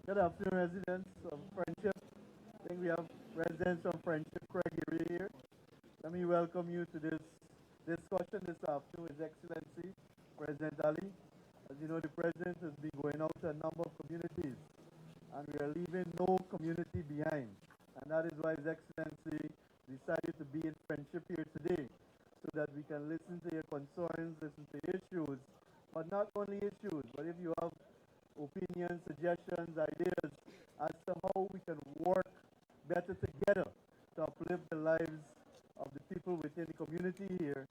Good afternoon, residents of Friendship. I think we have residents from Friendship Craig area here. Let me welcome you to this discussion this afternoon, His Excellency President Ali. As you know, the President has been going out to a number of communities, and we are leaving no community behind. And that is why His Excellency decided to be in Friendship here today, so that we can listen to your concerns, listen to your issues, but not only issues, but if you have opinions, suggestions, ideas as to how we can work better together to uplift the lives of the people within the community here,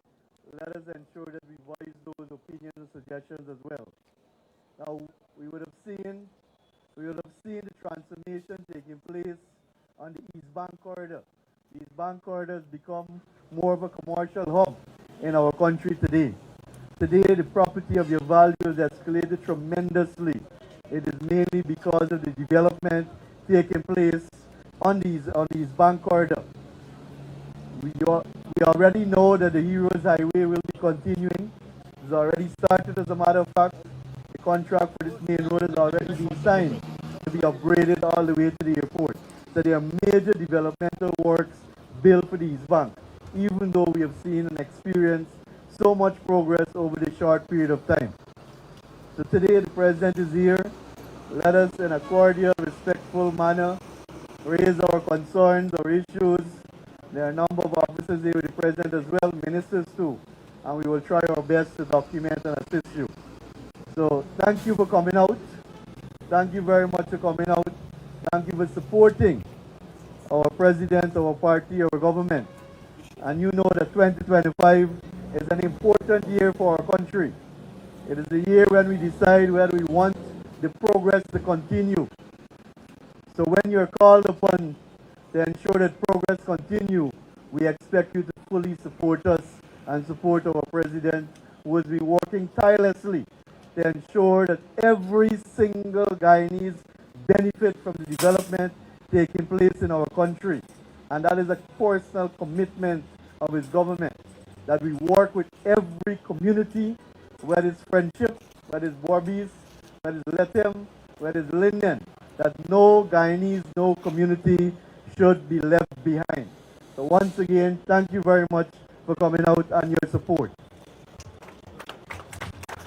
let us ensure that we voice those opinions and suggestions as well. Now, we would have seen the transformation taking place on the East Bank corridor. The East Bank corridor has become more of a commercial hub in our country today. Today, the property of your value has escalated tremendously. It is mainly because of the development taking place on these bank corridor. We already know that the Heroes Highway will be continuing. It's already started, as a matter of fact. The contract for this main road has already been signed to be upgraded all the way to the airport. So there are major developmental works built for the East Bank, even though we have seen and experienced so much progress over the short period of time. So today the President is here. Let us, in a cordial, respectful manner, raise our concerns, our issues. There are a number of officers here with the President as well, ministers too, and we will try our best to document and assist you. So thank you for coming out. Thank you very much for coming out. Thank you for supporting our President, our party, our government. And you know that 2025 is an important year for our country. It is the year when we decide whether we want the progress to continue. So when you're called upon to ensure that progress continue, we expect you to fully support us and support our President, who has been working tirelessly to ensure that every single Guyanese benefit from the development taking place in our country. And that is a personal commitment of his government, that we work with every community, whether it's Friendship, whether it's Borbies, whether it's Lethem, whether it's Linden, that no Guyanese, no community should be left behind. So once again, thank you very much for coming out and your support.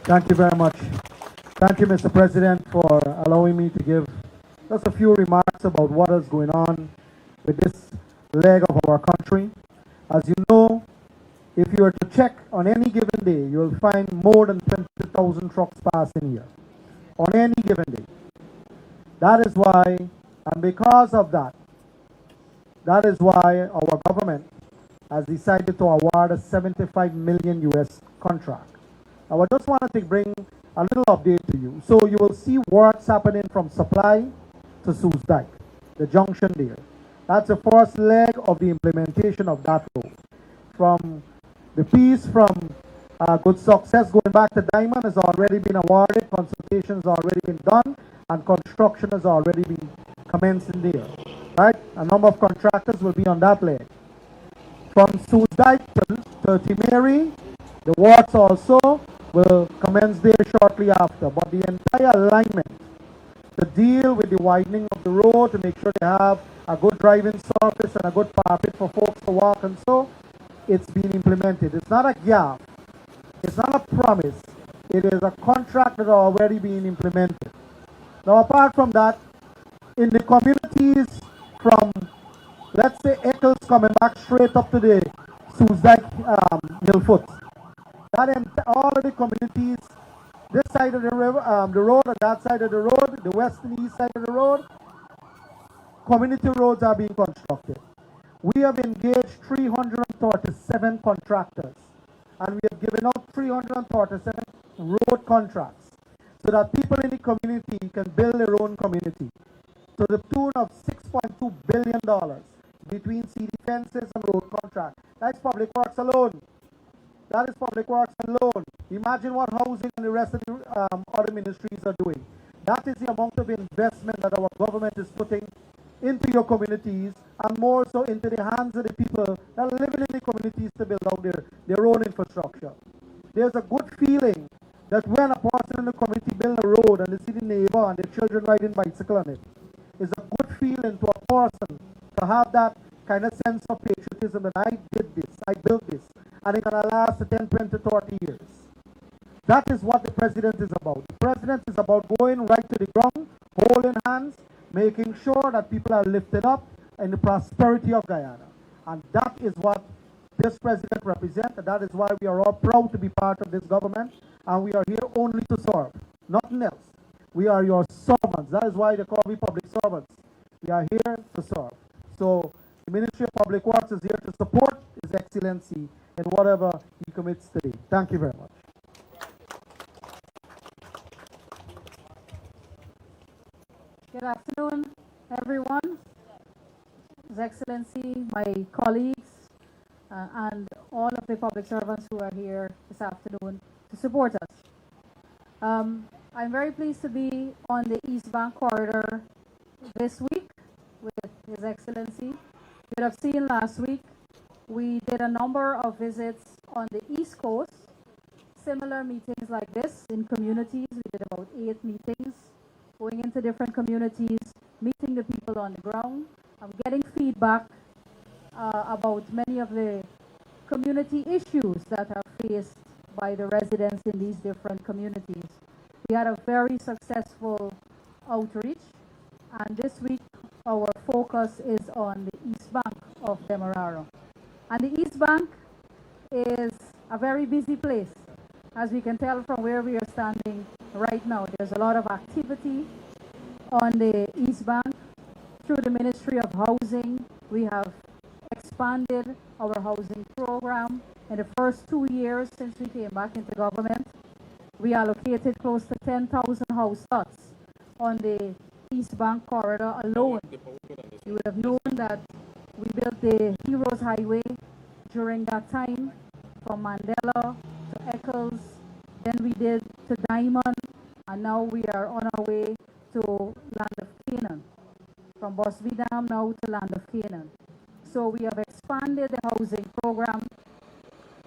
Thank you very much. Thank you, Mr. President, for allowing me to give just a few remarks about what is going on with this leg of our country. As you know, if you were to check on any given day, you will find more than 20,000 trucks passing here on any given day. That is why, and because of that, that is why our government has decided to award a 75 million US contract. Now, I just wanted to bring a little update to you. So you will see works happening from Supply to Soesdijk, the junction there. That's the first leg of the implementation of that road. From the piece from Good Success going back to Diamond has already been awarded, consultation has already been done, and construction has already been commenced in there. Right? A number of contractors will be on that leg. From Soesdijk to Timeri, the works also will commence there shortly after. But the entire alignment to deal with the widening of the road, to make sure they have a good driving surface and a good carpet for folks to walk and so, it's been implemented. It's not a gap. It's not a promise. It is a contract that are already being implemented. Now, apart from that, in the communities from, let's say, Eccles coming back straight up to the Soesdijk Millfoot, all of the communities, this side of the river, the road, and that side of the road, the west and east side of the road, community roads are being constructed. We have engaged 337 contractors, and we have given out 337 road contracts so that people in the community can build their own community to the tune of $6.2 billion between CD fences and road contracts. That's public works alone. That is public works alone. Imagine what housing and the rest of the other ministries are doing. That is the amount of investment that our government is putting into your communities, and more so into the hands of the people that are living in the communities to build out their own infrastructure. There's a good feeling that when a person in the community build a road and they see the neighbor and their children riding bicycle on it, it's a good feeling to a person to have that kind of sense of patriotism that I did this, I built this, and it's gonna last 10, 20, 30 years. That is what the president is about. The president is about going right to the ground, holding hands, making sure that people are lifted up in the prosperity of Guyana. And that is what this president represents, and that is why we are all proud to be part of this government, and we are here only to serve, nothing else. We are your servants. That is why they call me public servants. We are here to serve. So the Ministry of Public Works is here to support His Excellency in whatever he commits today. Thank you very much. Good afternoon, everyone. His Excellency, my colleagues, and all of the public servants who are here this afternoon to support us. I'm very pleased to be on the East Bank corridor this week with His Excellency. You would have seen last week, we did a number of visits on the East Coast, similar meetings like this in communities. We did about 8 meetings, going into different communities, meeting the people on the ground. I'm getting feedback about many of the community issues that are faced by the residents in these different communities. We had a very successful outreach, and this week our focus is on the East Bank of Demerara. And the East Bank is a very busy place. As we can tell from where we are standing right now, there's a lot of activity on the East Bank. Through the Ministry of Housing, we have expanded our housing program. In the first 2 years since we came back into government, we allocated close to 10,000 house lots on the East Bank corridor alone. You would have known that we built the Heroes Highway during that time from Mandela to Eccles, then we did to Diamond, and now we are on our way to Land of Canaan. From Bosby Dam now to Land of Canaan. So we have expanded the housing program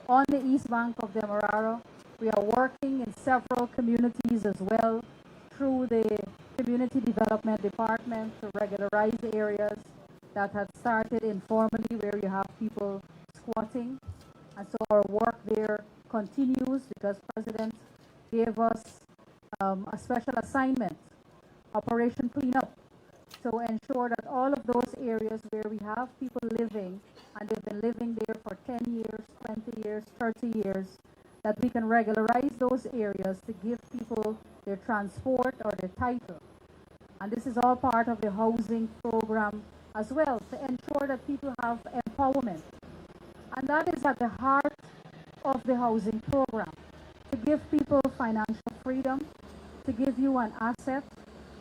on the East Bank of Demerara. We are working in several communities as well through the Community Development Department to regularize the areas that had started informally where you have people squatting. And so our work there continues because President gave us a special assignment, Operation Cleanup, to ensure that all of those areas where we have people living, and they've been living there for 10 years, 20 years, 30 years, that we can regularize those areas to give people their transport or their title. And this is all part of the housing program as well, to ensure that people have empowerment. And that is at the heart of the housing program, to give people financial freedom, to give you an asset,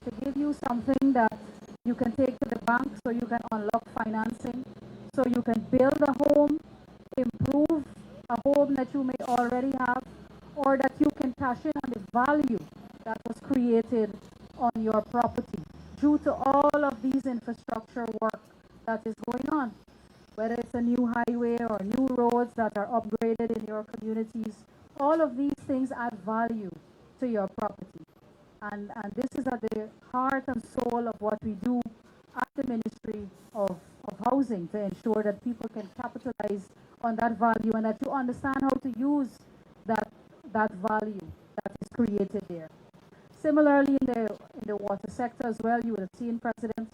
to give you something that you can take to the bank so you can unlock financing, so you can build a home, improve a home that you may already have, or that you can cash in on the value that was created on your property due to all of these infrastructure work that is going on. Whether it's a new highway or new roads that are upgraded in your communities, all of these things add value to your property. And this is at the heart and soul of what we do at the Ministry of Housing, to ensure that people can capitalize on that value and that you understand how to use that value that is created there. Similarly, in the water sector as well, you would have seen President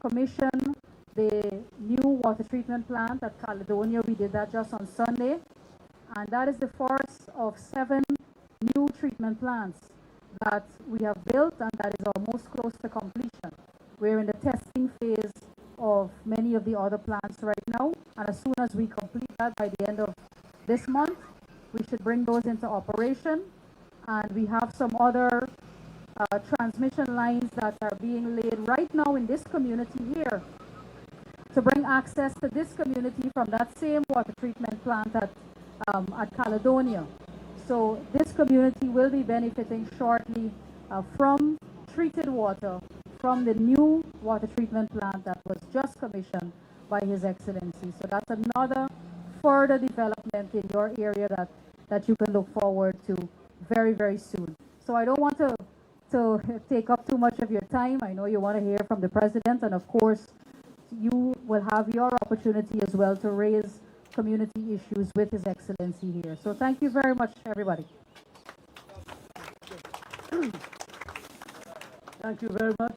commission the new water treatment plant at Caledonia. We did that just on Sunday, and that is the first of 7 new treatment plants that we have built, and that is almost close to completion. We're in the testing phase of many of the other plants right now, and as soon as we complete that by the end of this month, we should bring those into operation. And we have some other transmission lines that are being laid right now in this community here to bring access to this community from that same water treatment plant at Caledonia. So this community will be benefiting shortly from treated water from the new water treatment plant that was just commissioned by His Excellency. So that's another further development in your area that you can look forward to very, very soon. So I don't want to take up too much of your time. I know you want to hear from the president, and of course, you will have your opportunity as well to raise community issues with His Excellency here. So thank you very much, everybody. Thank you very much.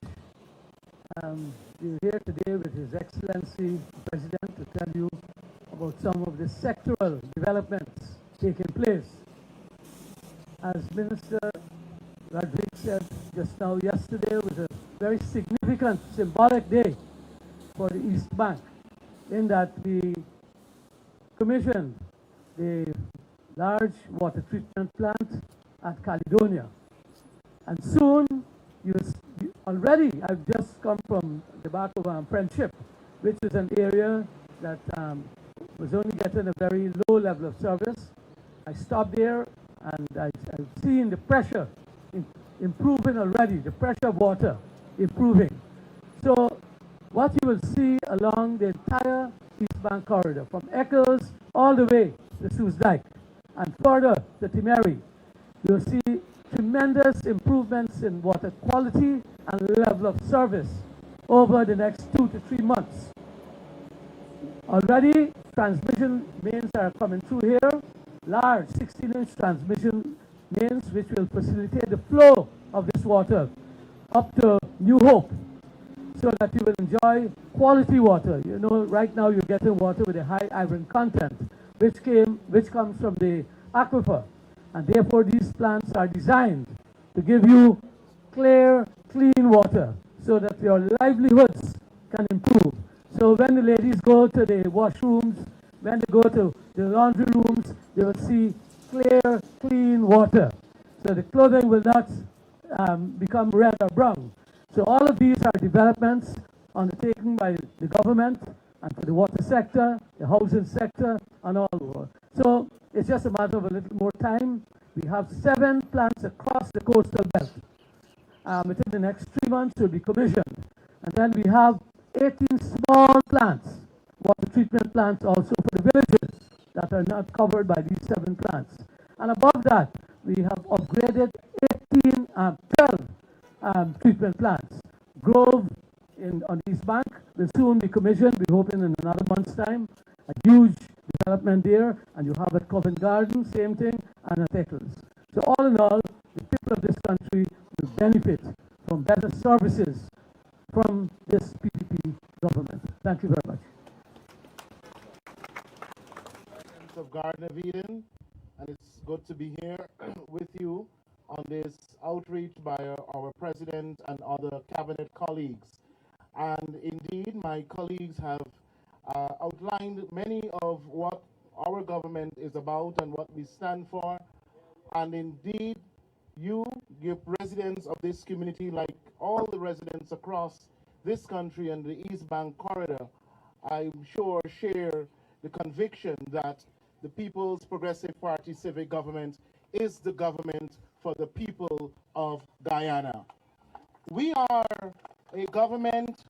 We're here today with His Excellency the President to tell you about some of the sectoral developments taking place. As Minister Rodriguez said just now, yesterday was a very significant, symbolic day for the East Bank, in that we commissioned the large water treatment plant at Caledonia. And soon, already I've just come from the back of Friendship, which is an area that was only getting a very low level of service. I stopped there and I've seen the pressure improving already, the pressure of water improving. So what you will see along the entire East Bank corridor, from Eccles all the way to Seuss Dike and further to Timeri, you'll see tremendous improvements in water quality and level of service over the next 2 to 3 months. Already, transmission mains are coming through here, large 16-inch transmission mains which will facilitate the flow of this water up to New Hope, so that you will enjoy quality water. You know, right now you're getting water with a high iron content, which comes from the aquifer. And therefore these plants are designed to give you clear, clean water so that your livelihoods can improve. So when the ladies go to the washrooms, when they go to the laundry rooms, they will see clear, clean water. So the clothing will not become red or brown. So all of these are developments undertaken by the government and for the water sector, the housing sector, and all over. So it's just a matter of a little more time. We have 7 plants across the coastal belt. Within the next 3 months will be commissioned. And then we have 18 small plants, water treatment plants also for the villages that are not covered by these 7 plants. And above that, we have upgraded 12 treatment plants. Grove on the East Bank will soon be commissioned, we're hoping in another month's time. A huge development there, and you have at Covent Garden, same thing, and at Eccles. So all in all, the people of this country will benefit from better services from this PPP government. Thank you very much. Of Garden of Eden, and it's good to be here with you on this outreach by our president and other cabinet colleagues. And indeed, my colleagues have outlined many of what our government is about and what we stand for. And indeed, you, residents of this community, like all the residents across this country and the East Bank corridor, I'm sure share the conviction that the People's Progressive Party civic government is the government for the people of Guyana. We are a government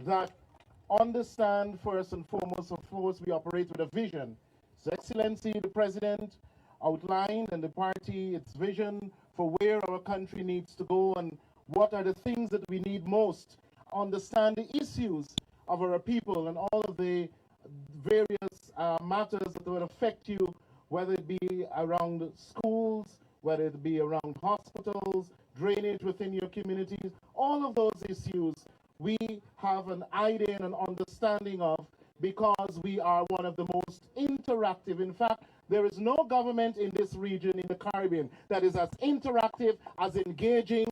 that understand first and foremost, of course, we operate with a vision. His Excellency, the President, outlined and the party its vision for where our country needs to go and what are the things that we need most. Understand the issues of our people and all of the various matters that will affect you, whether it be around schools, whether it be around hospitals, drainage within your communities, all of those issues we have an idea and an understanding of because we are one of the most interactive. In fact, there is no government in this region in the Caribbean that is as interactive, as engaging,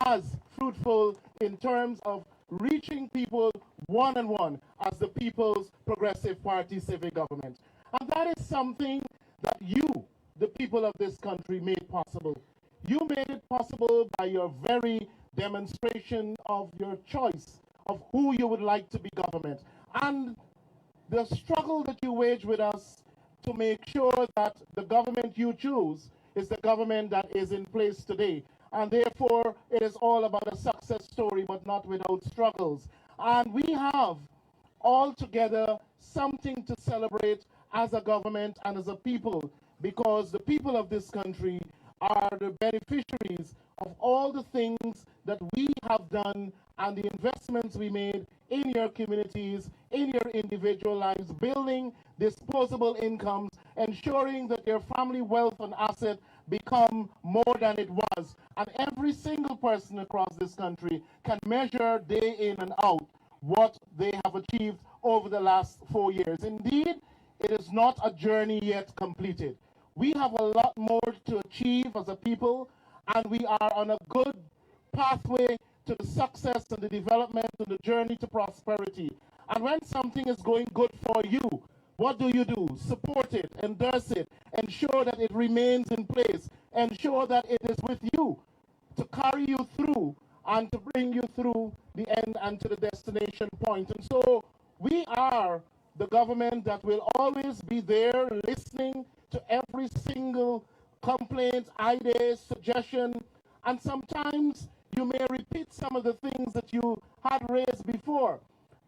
as fruitful in terms of reaching people one-on-one as the People's Progressive Party civic government. And that is something that you, the people of this country, made possible. You made it possible by your very demonstration of your choice of who you would like to be government. And the struggle that you wage with us to make sure that the government you choose is the government that is in place today. And therefore, it is all about a success story, but not without struggles. And we have altogether something to celebrate as a government and as a people, because the people of this country are the beneficiaries of all the things that we have done and the investments we made in your communities, in your individual lives, building disposable incomes, ensuring that your family wealth and asset become more than it was. And every single person across this country can measure day in and out what they have achieved over the last 4 years. Indeed, it is not a journey yet completed. We have a lot more to achieve as a people, and we are on a good pathway to the success and the development and the journey to prosperity. And when something is going good for you, what do? Support it, endorse it, ensure that it remains in place, ensure that it is with you to carry you through and to bring you through the end and to the destination point. And so we are the government that will always be there listening to every single complaint, idea, suggestion, and sometimes you may repeat some of the things that you had raised before.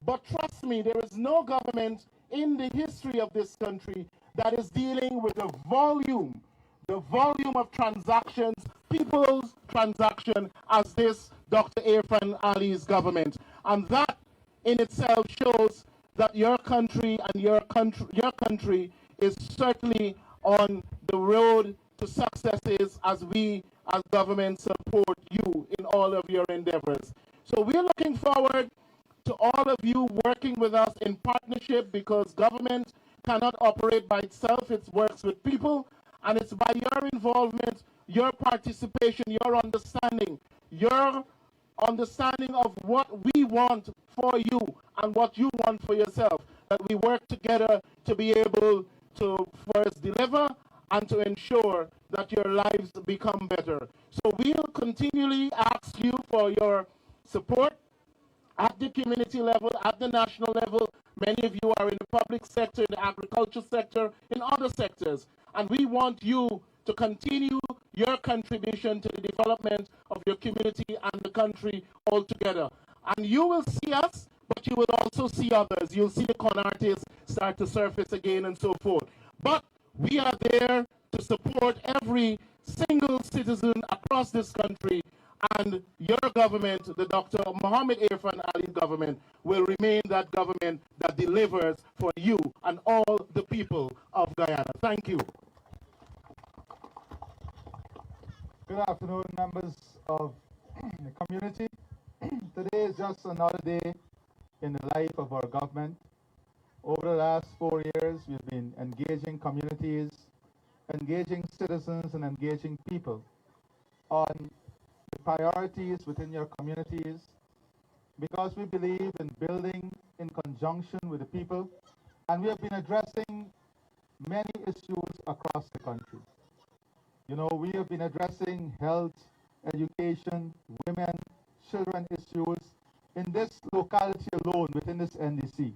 But trust me, there is no government in the history of this country that is dealing with the volume of transactions, people's transaction, as this Dr. Irfaan Ali's government. And that in itself shows that your country and your country is certainly on the road to successes as we as government support you in all of your endeavors. So we're looking forward to all of you working with us in partnership, because government cannot operate by itself. It works with people, and it's by your involvement, your participation, your understanding of what we want for you and what you want for yourself, that we work together to be able to first deliver and to ensure that your lives become better. So we'll continually ask you for your support at the community level, at the national level. Many of you are in the public sector, in the agriculture sector, in other sectors. And we want you to continue your contribution to the development of your community and the country altogether. And you will see us, but you will also see others. You'll see the con artists start to surface again and so forth. But we are there to support every single citizen across this country, and your government, the Dr. Mohammed Irfaan Ali government, will remain that government that delivers for you and all the people of Guyana. Thank you. Good afternoon, members of the community. Today is just another day in the life of our government. Over the last 4 years, we've been engaging communities, engaging citizens, and engaging people on the priorities within your communities, because we believe in building in conjunction with the people, and we have been addressing many issues across the country. You know, we have been addressing health, education, women, children issues in this locality alone within this NDC.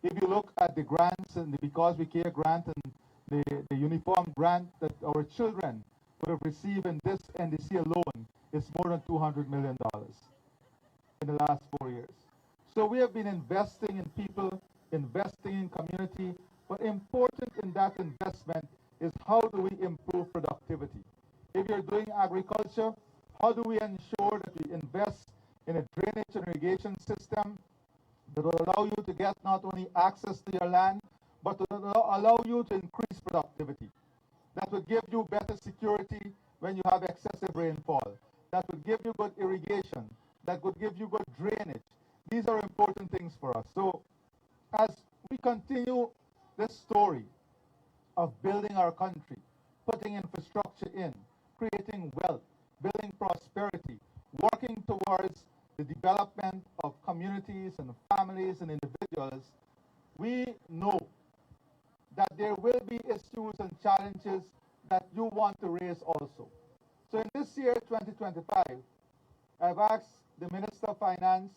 If you look at the grants and the Because We Care grant and the uniform grant that our children would have received in this NDC alone, it's more than $200 million in the last 4 years. So we have been investing in people, investing in community, but important in that investment is how do we improve productivity? If you're doing agriculture, how do we ensure that we invest in a drainage and irrigation system that will allow you to get not only access to your land, but to allow you to increase productivity? That will give you better security when you have excessive rainfall. That would give you good irrigation. That would give you good drainage. These are important things for us. So as we continue this story of building our country, putting infrastructure in, creating wealth, building prosperity, working towards the development of communities and families and individuals, we know that there will be issues and challenges that you want to raise also. So in this year, 2025, I've asked the Minister of Finance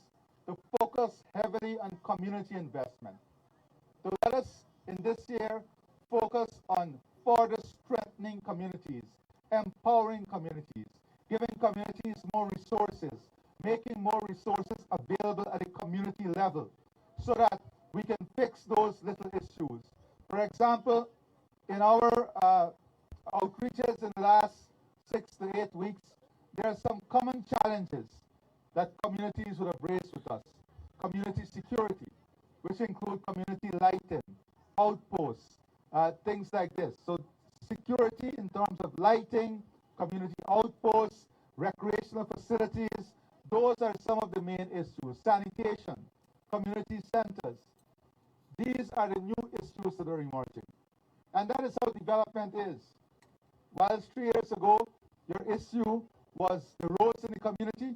to focus heavily on community investment. To let us, in this year, focus on further strengthening communities, empowering communities, giving communities more resources, making more resources available at a community level so that we can fix those little issues. For example, in our outreaches in the last 6 to 8 weeks, there are some common challenges that communities would have raised with us. Community security, which include community lighting, outposts, things like this. So security in terms of lighting, community outposts, recreational facilities, those are some of the main issues. Sanitation, community centers. These are the new issues that are emerging. And that is how development is. Whilst 3 years ago, your issue was the roads in the community,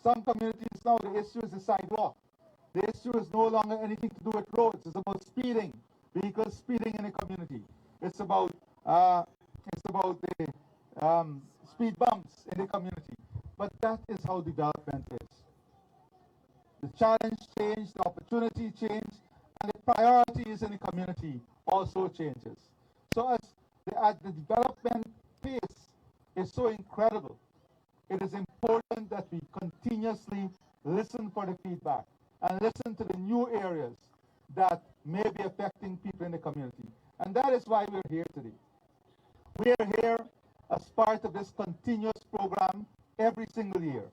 some communities now the issue is the sidewalk. The issue is no longer anything to do with roads. It's about speeding, vehicles speeding in the community. It's about the speed bumps in the community. But that is how development is. The challenge changed, the opportunity changed, and the priorities in the community also changes. So as the development pace is so incredible, it is important that we continuously listen for the feedback and listen to the new areas that may be affecting people in the community. And that is why we're here today. We are here as part of this continuous program every single year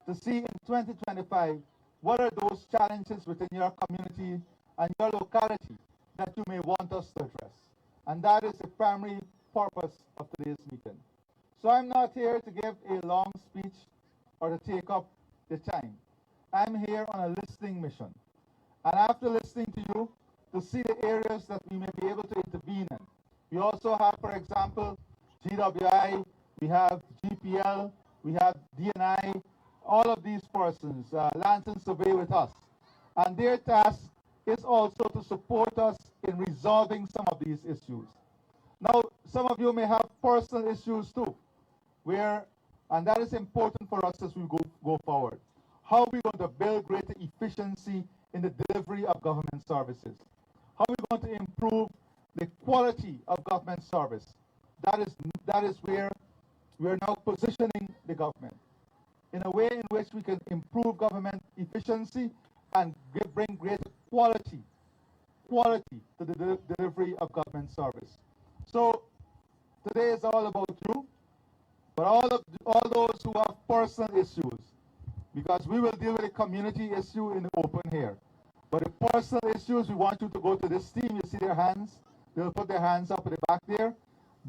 to see in 2025 what are those challenges within your community and your locality that you may want us to address. And that is the primary purpose of today's meeting. So I'm not here to give a long speech or to take up the time. I'm here on a listening mission. And after listening to you, to see the areas that we may be able to intervene in. We also have, for example, GWI, we have GPL, we have DNI, all of these persons, Lantern Survey with us. And their task is also to support us in resolving some of these issues. Now, some of you may have personal issues too, and that is important for us as we go forward. How are we going to build greater efficiency in the delivery of government services? How are we going to improve the quality of government service? That is where we are now positioning the government in a way in which we can improve government efficiency and bring greater quality to the delivery of government service. So today is all about you, but all those who have personal issues, because we will deal with a community issue in the open here. But the personal issues, we want you to go to this team. You see their hands? They'll put their hands up at the back there.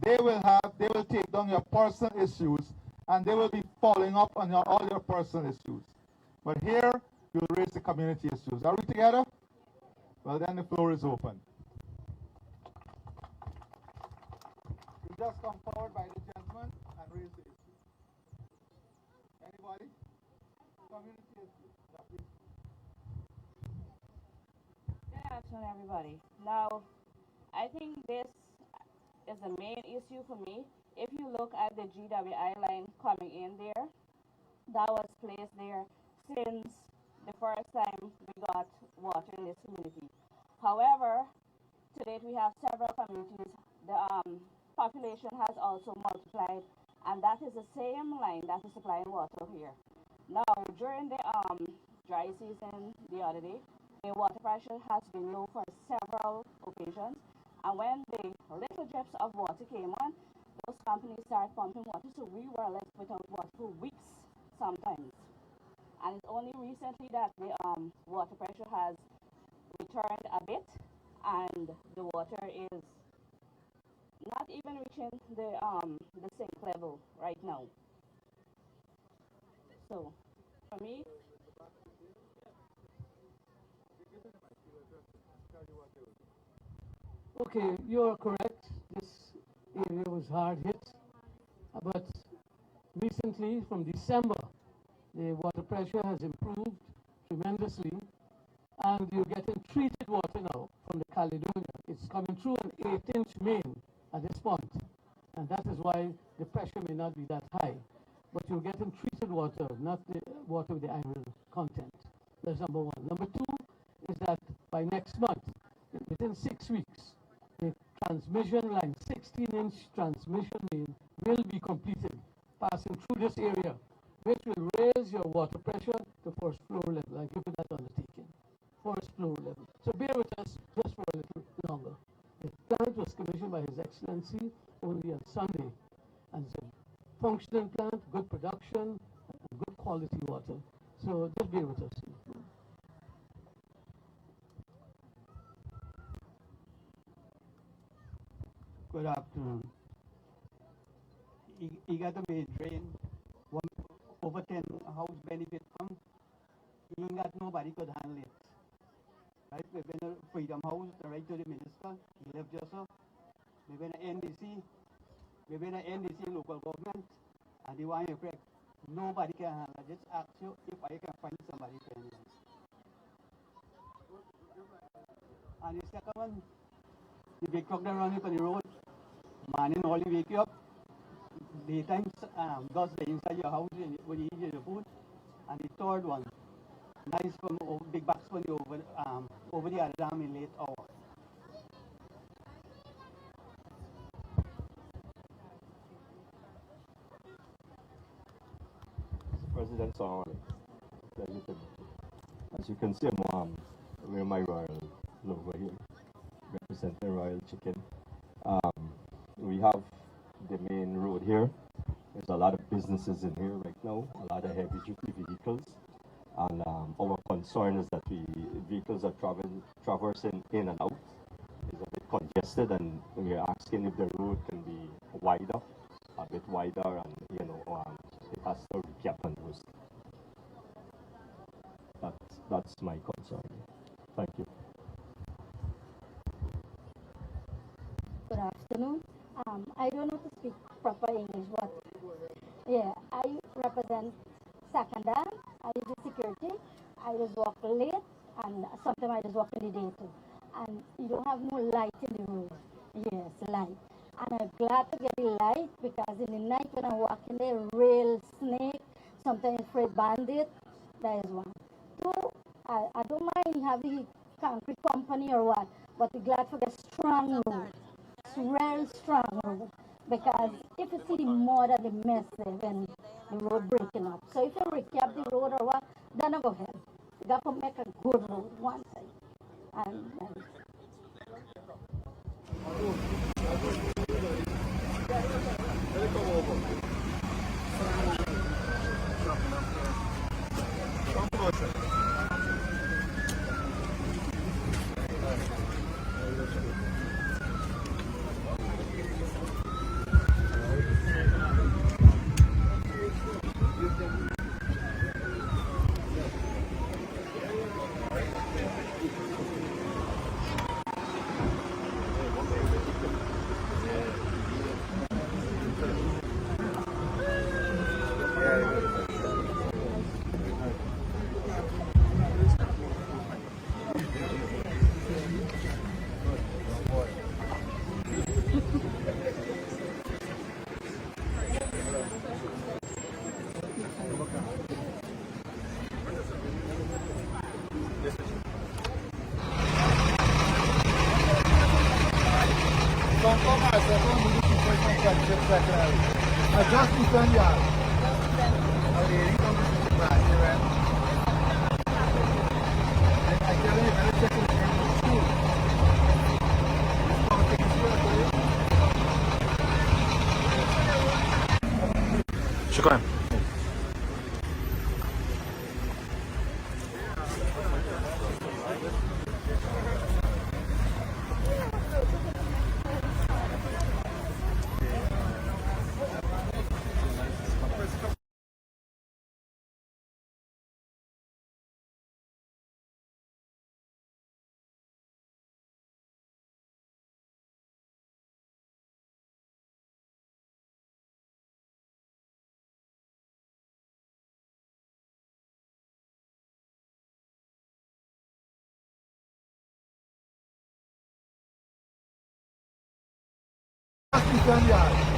They will take down your personal issues, and they will be following up on all your personal issues. But here, we'll raise the community issues. Are we together? Well, then the floor is open. You just come forward by the gentleman and raise the issue. Anybody? Community issue. Good afternoon, everybody. Now, I think this is the main issue for me. If you look at the GWI line coming in there, that was placed there since the first time we got water in this community. However, to date we have several communities. The population has also multiplied, and that is the same line that is supplying water here. Now, during the dry season the other day, the water pressure has been low for several occasions, and when the little drips of water came on, those companies started pumping water, so we were left without water for weeks sometimes. And it's only recently that the water pressure has returned a bit, and the water is not even reaching the sink level right now. So, for me, Okay, you are correct. This area was hard hit, but recently, from December, the water pressure has improved tremendously, and you're getting treated water now from the Caledonia. It's coming through an 8-inch main at this point, and that is why the pressure may not be that high. But you're getting treated water, not the water with the iron content. That's number one. Number two is that by next month, within 6 weeks, the transmission line, 16-inch transmission main, will be completed, passing through this area, which will raise your water pressure to first floor level. I give you that undertaking, first floor level. So bear with us just for a little longer. The plant was commissioned by His Excellency only on Sunday, and it's a functioning plant, good production, and good quality water. So just bear with us. Good afternoon. He got a main drain, one over 10 house benefit from. He ain't got nobody could handle it. Right? We've been a Freedom House, the right to the minister, he left just so. We've been an NDC, we've been an NDC local government, and the one you correct. Nobody can handle it. Just ask you if I can find somebody to handle it. And the second one, the big truck that running on the road, morning only wake you up. Daytime, dust inside your house when you eat your food. And the third one, nice from big box from the over the other dam in late hour. President Song, as you can see, I'm wearing my royal logo here, representing Royal Chicken. We have the main road here. There's a lot of businesses in here right now, a lot of heavy duty vehicles. And our concern is that vehicles are traversing in and out. It's a bit congested, and we're asking if the road can be wider, a bit wider, and it has to recap and boost. That's my concern. Thank you. Good afternoon. I don't know to speak proper English, but yeah, I represent Sakanda. I do security. I just walk late, and sometimes I just walk in the day too. And you don't have no light in the road. Yes, light. And I'm glad to get the light because in the night when I'm walking there, rail, snake, sometimes freight bandit, that is one. Two, I don't mind having the concrete company or what, but we're glad for the strong road. It's real strong road. Because if you see the mud and the mess there when the road breaking up. So if you recap the road or what, then I go ahead. You got to make a good road one side. And شكرا. Just